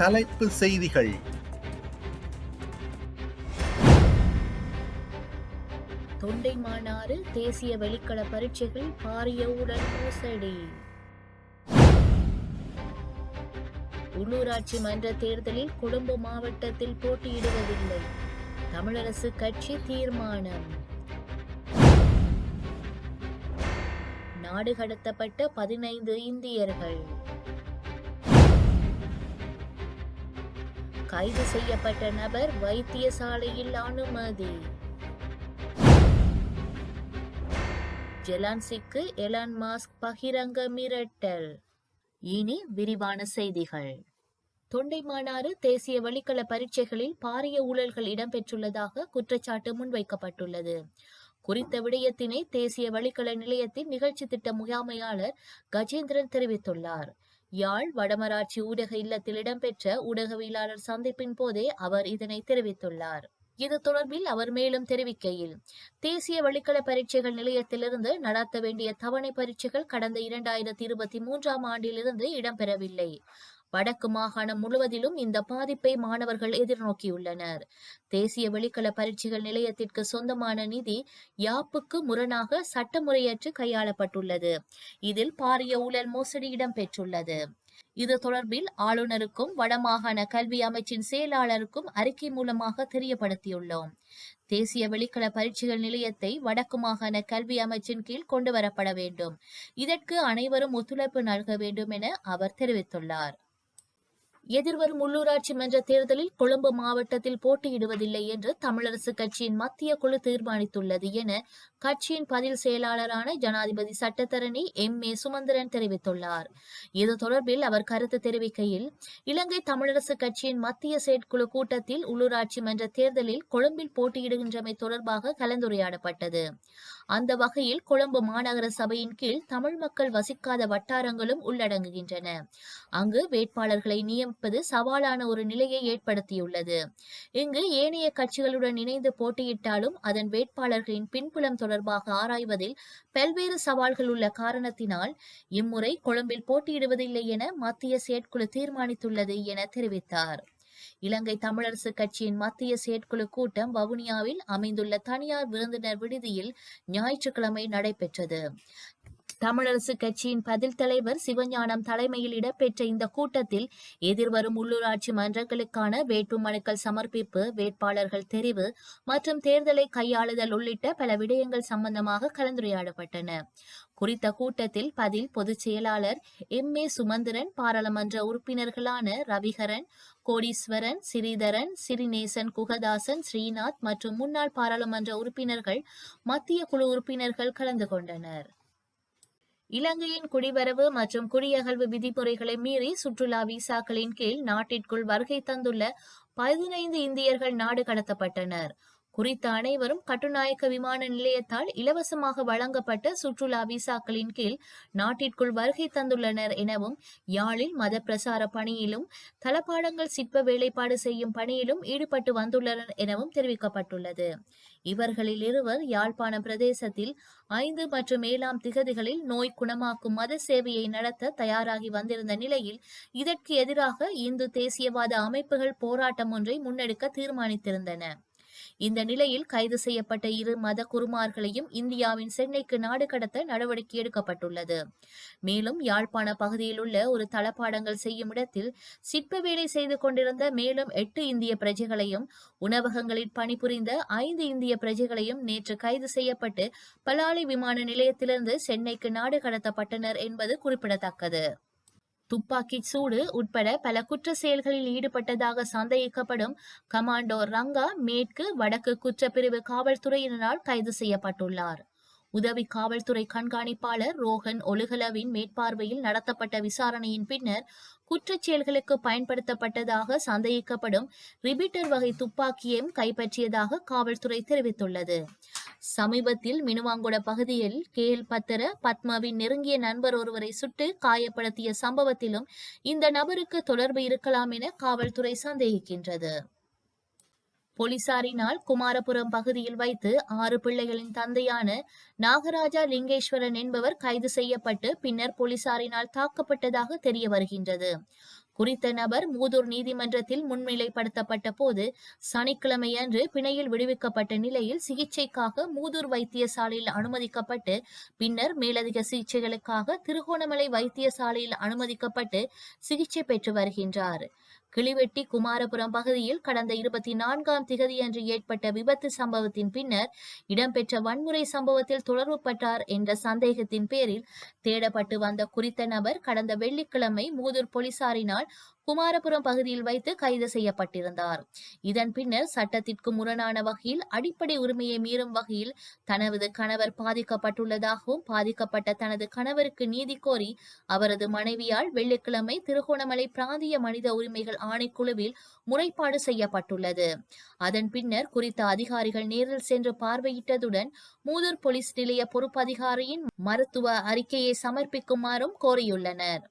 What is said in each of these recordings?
தலைப்பு செய்திகள். தொண்டைமானாறு தேசிய வெளிக்கள பரீட்சைகள் பாரிய ஊழல் மோசடி. உள்ளூராட்சி மன்ற தேர்தலில் கொழும்பு மாவட்டத்தில் போட்டியிடுவதில்லை, தமிழரசு கட்சி தீர்மானம். நாடு கடத்தப்பட்ட 15 இந்தியர்கள். கைது செய்யப்பட்ட நபர் வைத்தியசாலையில் அனுமதி. ஜெலான்சிக்கு எலான் மாஸ்க் பகிரங்க மிரட்டல். இனி விரிவான செய்திகள். தொண்டைமானாறு தேசிய வெளிக்கள பரீட்சைகளில் பாரிய ஊழல்கள் இடம்பெற்றுள்ளதாக குற்றச்சாட்டு முன்வைக்கப்பட்டுள்ளது. குறித்த விடயத்தினை தேசிய வெளிக்கள நிலையத்தின் நிகழ்ச்சி திட்ட முகாமையாளர் கஜேந்திரன் தெரிவித்துள்ளார். யாழ் வடமராட்சி ஊடக இல்லத்தில் இடம்பெற்ற ஊடகவியலாளர் சந்திப்பின் போதே அவர் இதனை தெரிவித்துள்ளார். இது தொடர்பில் அவர் மேலும் தெரிவிக்கையில், தேசிய வெளிக்கள பரீட்சைகள் நிலையத்திலிருந்து நடத்த வேண்டிய தவணை பரீட்சைகள் கடந்த 2023ஆம் ஆண்டிலிருந்து இடம்பெறவில்லை. வடக்கு மாகாணம் முழுவதிலும் இந்த பாதிப்பை மாணவர்கள் எதிர்நோக்கியுள்ளனர். தேசிய வெளிக்கள பரீட்சைகள் நிலையத்திற்கு சொந்தமான நிதி யாப்புக்கு முரணாக சட்டமுறையற்று கையாளப்பட்டுள்ளது. இதில் பாரிய ஊழல் மோசடி இடம்பெற்றுள்ளது. இது தொடர்பில் ஆளுநருக்கும் வடமாகாண கல்வி அமைச்சின் செயலாளருக்கும் அறிக்கை மூலமாக தெரியப்படுத்தியுள்ளோம். தேசிய வெளிக்கள பரீட்சைகள் நிலையத்தை வடக்கு மாகாண கல்வி அமைச்சின் கீழ் கொண்டுவரப்பட வேண்டும். இதற்கு அனைவரும் ஒத்துழைப்பு நல்க வேண்டும் என அவர் தெரிவித்துள்ளார். எதிர்வரும் உள்ளூராட்சி மன்ற தேர்தலில் கொழும்பு மாவட்டத்தில் போட்டியிடுவதில்லை என்று தமிழரசு கட்சியின் மத்திய குழு தீர்மானித்துள்ளது என கட்சியின் பதில் செயலாளரான ஜனாதிபதி சட்டத்தரணி M.A. சுமந்திரன் தெரிவித்துள்ளார். இது தொடர்பில் அவர் கருத்து தெரிவிக்கையில், இலங்கை தமிழரசு கட்சியின் மத்திய செயற்குழு கூட்டத்தில் உள்ளூராட்சி மன்ற தேர்தலில் கொழும்பில் போட்டியிடுகின்றமை தொடர்பாக கலந்துரையாடப்பட்டது. அந்த வகையில் கொழும்பு மாநகர சபையின் கீழ் தமிழ் மக்கள் வசிக்காத வட்டாரங்களும் உள்ளடங்குகின்றன. அங்கு வேட்பாளர்களை நியமிப்பது சவாலான ஒரு நிலையை ஏற்படுத்தியுள்ளது. இங்கு ஏனைய கட்சிகளுடன் இணைந்து போட்டியிட்டாலும் அதன் வேட்பாளர்களின் பின்புலம் தொடர்பாக ஆராய்வதில் பல்வேறு சவால்கள் உள்ள காரணத்தினால் இம்முறை கொழும்பில் போட்டியிடுவதில்லை என மத்திய செயற்குழு தீர்மானித்துள்ளது என தெரிவித்தார். இலங்கை தமிழரசு கட்சியின் மத்திய செயற்குழு கூட்டம் வவுனியாவில் அமைந்துள்ள தனியார் விருந்தினர் விடுதியில் ஞாயிற்றுக்கிழமை நடைபெற்றது. தமிழரசு கட்சியின் பதில் தலைவர் சிவஞானம் தலைமையில் இடம்பெற்ற இந்த கூட்டத்தில் எதிர்வரும் உள்ளூராட்சி மன்றங்களுக்கான வேட்புமனுக்கள் சமர்ப்பிப்பு, வேட்பாளர்கள் தெரிவு மற்றும் தேர்தலை கையாளுதல் உள்ளிட்ட பல விடயங்கள் சம்பந்தமாக கலந்துரையாடப்பட்டன. குறித்த கூட்டத்தில் பதில் பொதுச் செயலாளர் M.A. சுமந்திரன், பாராளுமன்ற உறுப்பினர்களான ரவிகரன், கோடீஸ்வரன், சிறிதரன், சிறிநேசன், குகதாசன், ஸ்ரீநாத் மற்றும் முன்னாள் பாராளுமன்ற உறுப்பினர்கள், மத்திய குழு உறுப்பினர்கள் கலந்து கொண்டனர். இலங்கையின் குடிவரவு மற்றும் குடியகழ்வு விதிமுறைகளை மீறி சுற்றுலா விசாக்களின் கீழ் நாட்டிற்குள் வருகை தந்துள்ள 15 இந்தியர்கள் நாடு கடத்தப்பட்டனர். குறித்த அனைவரும் கட்டுநாயக்க விமான நிலையத்தால் இலவசமாக வழங்கப்பட்ட சுற்றுலா விசாக்களின் கீழ் நாட்டிற்குள் வருகை தந்துள்ளனர் எனவும், யாழில் மத பிரசார பணியிலும் தளபாடங்கள் சிற்ப வேலைப்பாடு செய்யும் பணியிலும் ஈடுபட்டு வந்துள்ளனர் எனவும் தெரிவிக்கப்பட்டுள்ளது. இவர்களில் இருவர் யாழ்ப்பாணம் பிரதேசத்தில் 5 மற்றும் 7ஆம் திகதிகளில் நோய் குணமாக்கும் மத சேவையை நடத்த தயாராகி வந்திருந்த நிலையில் இதற்கு எதிராக இந்து தேசியவாத அமைப்புகள் போராட்டம் ஒன்றை முன்னெடுக்க தீர்மானித்திருந்தன. இந்த நிலையில் கைது செய்யப்பட்ட 2 மத குருமார்களையும் இந்தியாவின் சென்னைக்கு நாடு கடத்த நடவடிக்கை எடுக்கப்பட்டுள்ளது. மேலும் யாழ்ப்பாண பகுதியில் உள்ள ஒரு தளபாடங்கள் செய்யும் இடத்தில் சிற்ப வேலை செய்து கொண்டிருந்த மேலும் 8 இந்திய பிரஜைகளையும், உணவகங்களில் பணிபுரிந்த 5 இந்திய பிரஜைகளையும் நேற்று கைது செய்யப்பட்டு பலாலி விமான நிலையத்திலிருந்து சென்னைக்கு நாடு கடத்தப்பட்டனர் என்பது குறிப்பிடத்தக்கது. துப்பாக்கி சூடு உட்பட பல குற்ற செயல்களில் ஈடுபட்டதாக சந்தேகிக்கப்படும் கமாண்டோ ரங்கா மேற்கு வடக்கு குற்றப்பிரிவு காவல்துறையினரால் கைது செய்யப்பட்டுள்ளார். உதவி காவல்துறை கண்காணிப்பாளர் ரோஹன் ஒலுகலவின் மேற்பார்வையில் நடத்தப்பட்ட விசாரணையின் பின்னர் குற்றச் செயல்களுக்கு பயன்படுத்தப்பட்டதாக சந்தேகிக்கப்படும் ரிபீட்டர் வகை துப்பாக்கியையும் கைப்பற்றியதாக காவல்துறை தெரிவித்துள்ளது. சமீபத்தில் மினுவாங்குட பகுதியில் கேஎல் பத்தர பத்மாவின் நெருங்கிய நண்பர் ஒருவரை சுட்டு காயப்படுத்திய சம்பவத்திலும் இந்த நபருக்கு தொடர்பு இருக்கலாம் என காவல்துறை சந்தேகிக்கின்றது. போலீசாரினால் குமாரபுரம் பகுதியில் வைத்து 6 பிள்ளைகளின் தந்தையான நாகராஜா லிங்கேஸ்வரன் என்பவர் கைது செய்யப்பட்டு பின்னர் போலீசாரினால் தாக்கப்பட்டதாக தெரிய வருகின்றது. குறித்த நபர் மூதூர் நீதிமன்றத்தில் முன்னிலைப்படுத்தப்பட்ட போது சனிக்கிழமையன்று பிணையில் விடுவிக்கப்பட்ட நிலையில் சிகிச்சைக்காக மூதூர் வைத்தியசாலையில் அனுமதிக்கப்பட்டு பின்னர் மேலதிக சிகிச்சைகளுக்காக திருகோணமலை வைத்தியசாலையில் அனுமதிக்கப்பட்டு சிகிச்சை பெற்று வருகின்றார். கிளிவெட்டி குமாரபுரம் பகுதியில் கடந்த 24ஆம் திகதியன்று ஏற்பட்ட விபத்து சம்பவத்தின் பின்னர் இடம்பெற்ற வன்முறை சம்பவத்தில் தொடர்புபட்டார் என்ற சந்தேகத்தின் பேரில் தேடப்பட்டு வந்த குறித்த நபர் கடந்த வெள்ளிக்கிழமை மூதூர் போலீசாரினால் குமாரபுரம் பகுதியில் வைத்து கைது செய்யப்பட்டிருந்தார். இதன் பின்னர் சட்டத்திற்கு முரணான வகையில் அடிப்படை உரிமையை மீறும் வகையில் தனது கணவர் பாதிக்கப்பட்டுள்ளதாகவும் பாதிக்கப்பட்ட தனது கணவருக்கு நீதி கோரி அவரது மனைவியால் வெள்ளிக்கிழமை திருகோணமலை பிராந்திய மனித உரிமைகள் ஆணைக்குழுவில் முறைப்பாடு செய்யப்பட்டுள்ளது. அதன் பின்னர் குறித்த அதிகாரிகள் நேரில் சென்று பார்வையிட்டதுடன் மூதூர் போலீஸ் நிலைய பொறுப்பதிகாரியின் மருத்துவ அறிக்கையை சமர்ப்பிக்குமாறும் கோரியுள்ளனர்.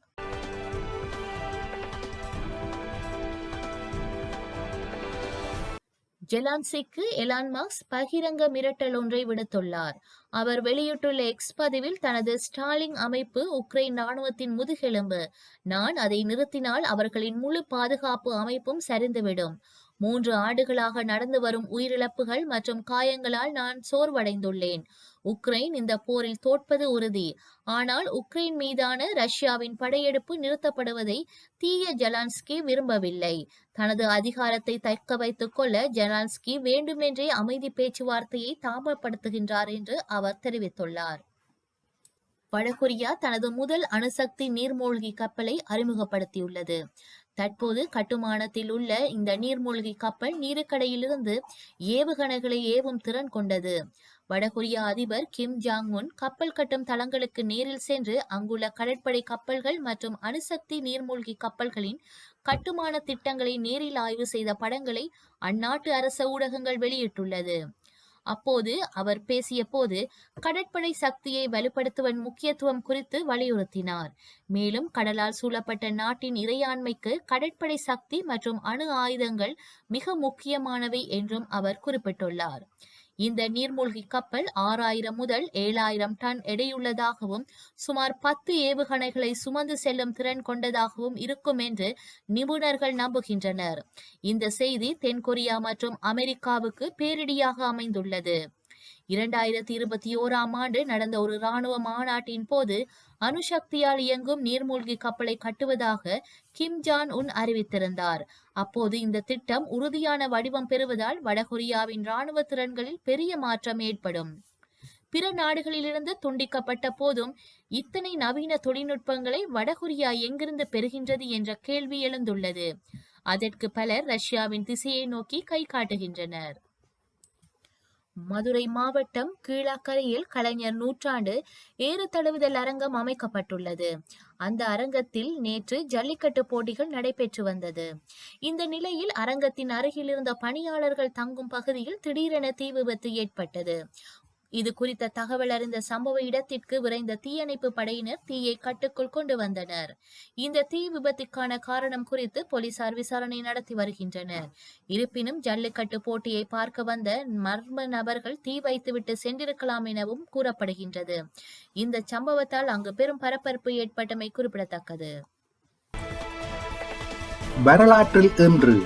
ஜெலான்சிக்கு எலான் மாஸ்க் பகிரங்க மிரட்டல் ஒன்றை விடுத்துள்ளார். அவர் வெளியிட்டுள்ள எக்ஸ் பதிவில் தனது ஸ்டாலிங் அமைப்பு உக்ரைன் ராணுவத்தின் முதுகெலும்பு, நான் அதை நிறுத்தினால் அவர்களின் முழு பாதுகாப்பு அமைப்பும் சரிந்துவிடும். 3 ஆண்டுகளாக நடந்து வரும் உயிரிழப்புகள் மற்றும் காயங்களால் நான் சோர்வடைந்துள்ளேன். உக்ரைன் இந்த போரில் தோற்பது உறுதி. ஆனால் உக்ரைன் மீதான ரஷ்யாவின் படையெடுப்பு நிறுத்தப்படுவதை தீய ஜெலான்ஸ்கி விரும்பவில்லை. தனது அதிகாரத்தை தக்க வைத்துக் கொள்ள ஜெலான்ஸ்கி வேண்டுமென்றே அமைதி பேச்சுவார்த்தையை தாமதப்படுத்துகின்றார் என்று அவர் தெரிவித்துள்ளார். வடகொரியா தனது முதல் அணுசக்தி நீர்மூழ்கி கப்பலை அறிமுகப்படுத்தியுள்ளது. தற்போது கட்டுமானத்தில் உள்ள இந்த நீர்மூழ்கி கப்பல் நீருக்கடியிலிருந்து ஏவுகணைகளை ஏவும் திறன் கொண்டது. வடகொரியா அதிபர் கிம் ஜாங் உன் கப்பல் கட்டும் தளங்களுக்கு நேரில் சென்று அங்குள்ள கடற்படை கப்பல்கள் மற்றும் அணுசக்தி நீர்மூழ்கி கப்பல்களின் கட்டுமான திட்டங்களை நேரில் ஆய்வு செய்த படங்களை அந்நாட்டு அரச ஊடகங்கள் வெளியிட்டுள்ளது. அப்போது அவர் பேசிய போது கடற்படை சக்தியை வலுப்படுத்துவதன் முக்கியத்துவம் குறித்து வலியுறுத்தினார். மேலும் கடலால் சூழப்பட்ட நாட்டின் இறையாண்மைக்கு கடற்படை சக்தி மற்றும் அணு ஆயுதங்கள் மிக முக்கியமானவை என்றும் அவர் குறிப்பிட்டுள்ளார். இந்த நீர்மூழ்கி கப்பல் 6000 முதல் 7000 டன் எடையுள்ளதாகவும் சுமார் 10 ஏவுகணைகளை சுமந்து செல்லும் திறன் கொண்டதாகவும் இருக்கும் என்று நிபுணர்கள் நம்புகின்றனர். இந்த செய்தி தென்கொரியா மற்றும் அமெரிக்காவுக்கு பேரிடியாக அமைந்துள்ளது. 2021ஆம் ஆண்டு நடந்த ஒரு இராணுவ மாநாட்டின் போது அணுசக்தியால் இயங்கும் நீர்மூழ்கி கப்பலை கட்டுவதாக கிம் ஜாங் உன் அறிவித்திருந்தார். அப்போது இந்த திட்டம் உறுதியான வடிவம் பெறுவதால் வடகொரியாவின் இராணுவ திறன்களில் பெரிய மாற்றம் ஏற்படும். பிற நாடுகளிலிருந்து துண்டிக்கப்பட்ட போதும் இத்தனை நவீன தொழில்நுட்பங்களை வடகொரியா எங்கிருந்து பெறுகின்றது என்ற கேள்வி எழுந்துள்ளது. அதற்கு பலர் ரஷ்யாவின் திசையை நோக்கி கை காட்டுகின்றனர். மதுரை மாவட்டம் கீழக்கரையில் கலைஞர் நூற்றாண்டு ஏறு தழுவுதல் அரங்கம் அமைக்கப்பட்டுள்ளது. அந்த அரங்கத்தில் நேற்று ஜல்லிக்கட்டு போட்டிகள் நடைபெற்று வந்தது. இந்த நிலையில் அரங்கத்தின் அருகில் இருந்த பணியாளர்கள் தங்கும் பகுதியில் திடீரென தீ விபத்து ஏற்பட்டது. இது குறித்த தகவல் அறிந்த சம்பவ இடத்திற்கு விரைந்த தீயணைப்பு படையினர் தீயை கட்டுக்குள் கொண்டு வந்தனர். இந்த தீ விபத்துக்கான காரணம் குறித்து போலீசார் விசாரணை நடத்தி வருகின்றனர். இருப்பினும் ஜல்லிக்கட்டு போட்டியை பார்க்க வந்த மர்ம நபர்கள் தீ வைத்துவிட்டு சென்றிருக்கலாம் எனவும் கூறப்படுகின்றது. இந்த சம்பவத்தால் அங்கு பெரும் பரபரப்பு ஏற்பட்டமை குறிப்பிடத்தக்கது. வரலாற்றில் இன்று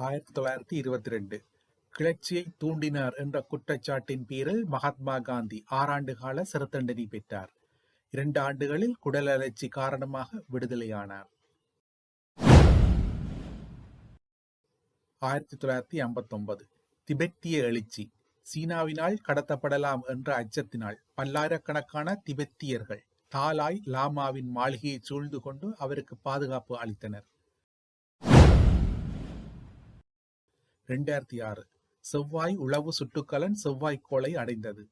1922 கிளர்ச்சியை தூண்டினார் என்ற குற்றச்சாட்டின் பேரில் மகாத்மா காந்தி 6 ஆண்டு கால சிறை தண்டனை பெற்றார். 2 ஆண்டுகளில் குடல் அழற்சி காரணமாக விடுதலையானார். 1959 திபெத்திய எழுச்சி. சீனாவினால் கடத்தப்படலாம் என்ற அச்சத்தினால் பல்லாயிரக்கணக்கான திபெத்தியர்கள் தாலாய் லாமாவின் மாளிகையை சூழ்ந்து கொண்டு அவருக்கு பாதுகாப்பு அளித்தனர். 2006 செவ்வாய் உளவு சுட்டுக்கலன் செவ்வாய்க்கோளை அடைந்தது.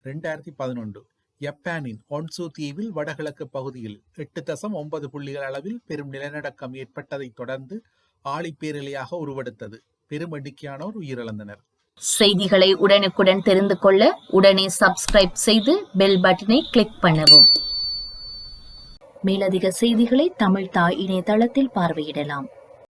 2011 ஜப்பானின் ஒன்சு தீவில் வடகிழக்கு பகுதியில் 8.9 புள்ளிகள் அளவில் பெரும் நிலநடுக்கம் ஏற்பட்டதை தொடர்ந்து ஆழிப்பேரலையாக உருவெடுத்தது. பெரும் எண்ணிக்கையானோர் உயிரிழந்தனர். செய்திகளை உடனுக்குடன் தெரிந்து கொள்ள உடனே சப்ஸ்கிரைப் செய்து பெல் பட்டனை கிளிக் பண்ணவும். மேலதிக செய்திகளை தமிழ் தாய் இணையதளத்தில் பார்வையிடலாம்.